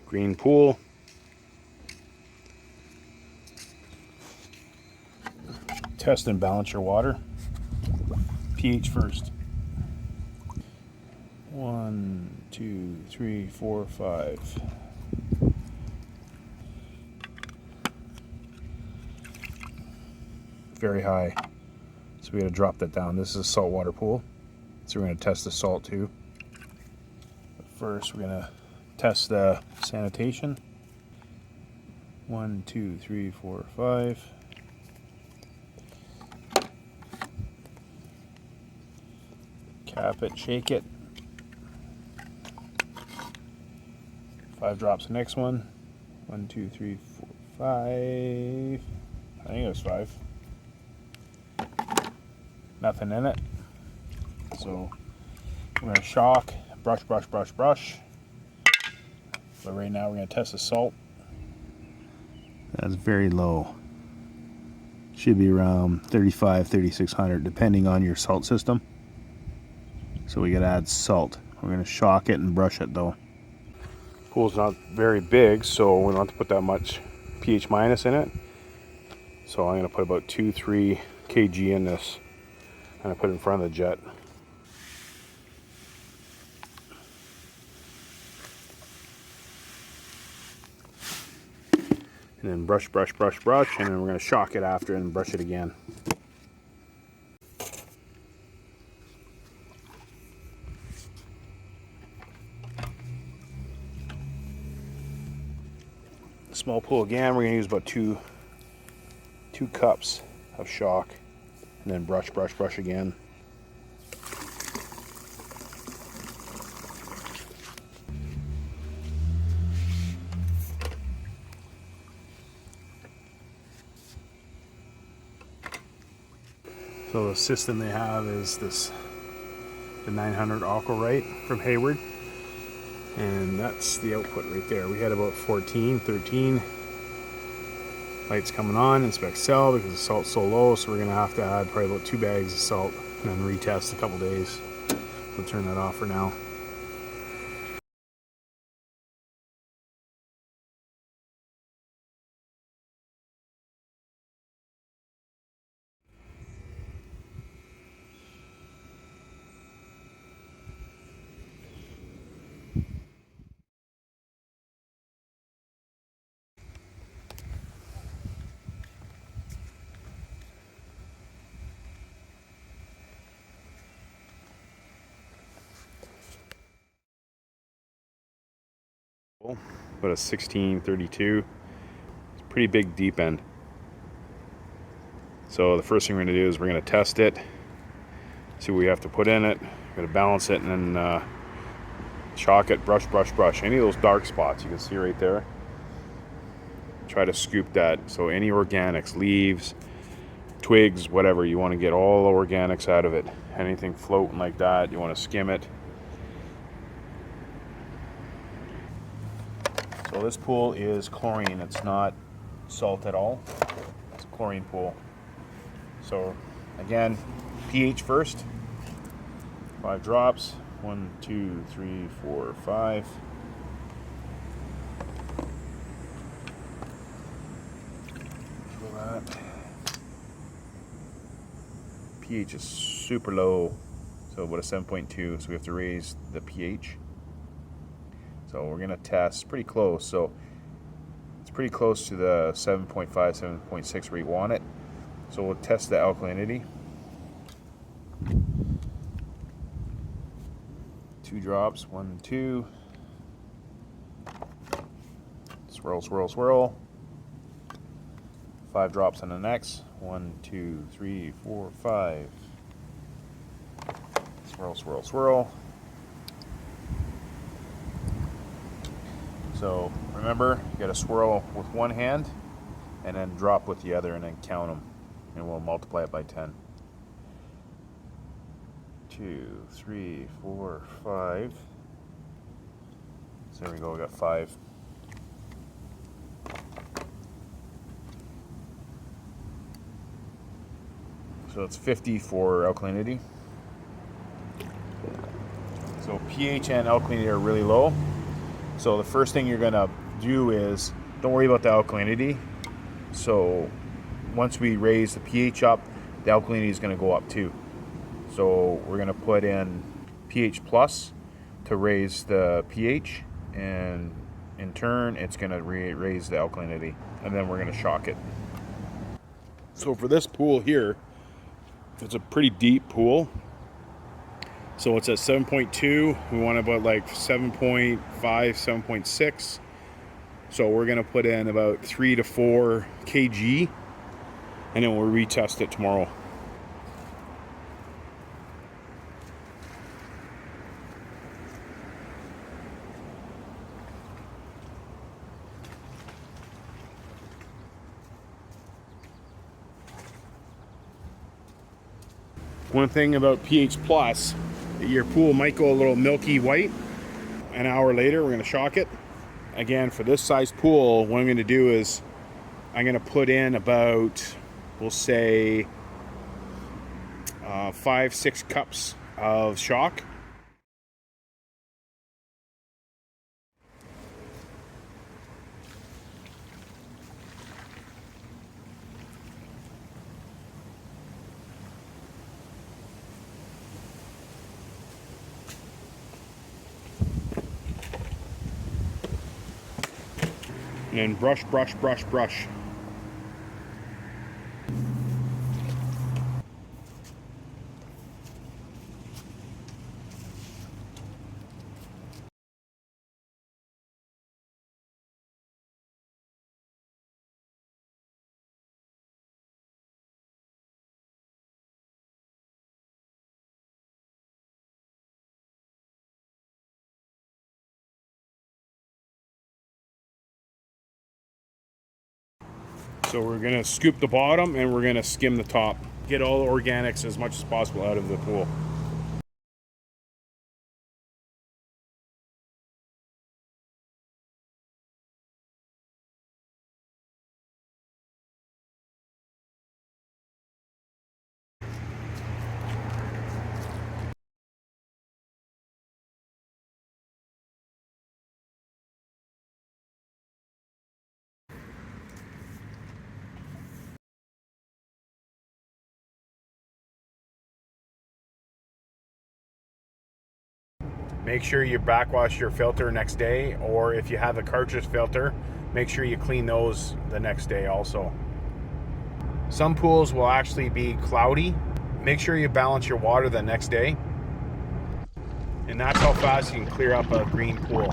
Green pool. Test and balance your water. pH first. 1, 2, 3, 4, 5. Very high. So we got to drop that down. This is a saltwater pool. So we're going to test the salt too. But first we're going to test the sanitation. 1, 2, 3, 4, 5. Cap it, shake it. 5 drops the next one. 1, 2, 3, 4, 5. I think it was 5. Nothing in it. So we're going to shock, brush, brush, brush, brush. But right now we're going to test the salt. That's very low. Should be around 35, 3600 depending on your salt system. So we got to add salt. We're going to shock it and brush it though. Pool's not very big, so we don't have to put that much pH minus in it. So I'm going to put about 2-3 kg in this, and I put it in front of the jet. And then brush, brush, brush, brush, and then we're going to shock it after and brush it again. Small pool again, we're going to use about two cups of shock, and then brush, brush, brush again. So the system they have is the 900 Aquarite from Hayward, and that's the output right there. We had about 14, 13 lights coming on in spec cell because the salt's so low, so we're going to have to add probably about 2 bags of salt and then retest a couple days. We'll turn that off for now. About a 1632. It's a pretty big deep end. So the first thing we're going to do is we're going to test it, see what we have to put in it. We're going to balance it and then shock it, brush, brush, brush. Any of those dark spots you can see right there, try to scoop that. So any organics, leaves, twigs, whatever, you want to get all the organics out of it. Anything floating like that, you want to skim it. So this pool is chlorine, it's not salt at all. It's a chlorine pool. So again, pH first. 5 drops. 1, 2, 3, 4, 5. Feel that. pH is super low, so about a 7.2, so we have to raise the pH. So we're going to test pretty close. So it's pretty close to the 7.5, 7.6 where you want it. So we'll test the alkalinity. 2 drops, 1, 2. Swirl, swirl, swirl. 5 drops on the next. 1, 2, 3, 4, 5. Swirl, swirl, swirl. So remember, you got to swirl with one hand and then drop with the other and then count them, and we'll multiply it by 10. 2, 3, 4, 5. So there we go, we got 5. So it's 50 for alkalinity. So pH and alkalinity are really low. So the first thing you're gonna do is, don't worry about the alkalinity. So once we raise the pH up, the alkalinity is gonna go up too. So we're gonna put in pH plus to raise the pH, and in turn it's gonna raise the alkalinity, and then we're gonna shock it. So for this pool here, it's a pretty deep pool. So it's at 7.2. We want about like 7.5, 7.6. So we're gonna put in about 3 to 4 kg, and then we'll retest it tomorrow. One thing about pH plus, your pool might go a little milky white. An hour later, we're gonna shock it. Again, for this size pool, what I'm gonna do is I'm gonna put in about, we'll say 5-6 cups of shock. And then brush, brush, brush, brush. So we're gonna scoop the bottom and we're gonna skim the top. Get all the organics as much as possible out of the pool. Make sure you backwash your filter next day, or if you have a cartridge filter, make sure you clean those the next day also. Some pools will actually be cloudy. Make sure you balance your water the next day. And that's how fast you can clear up a green pool.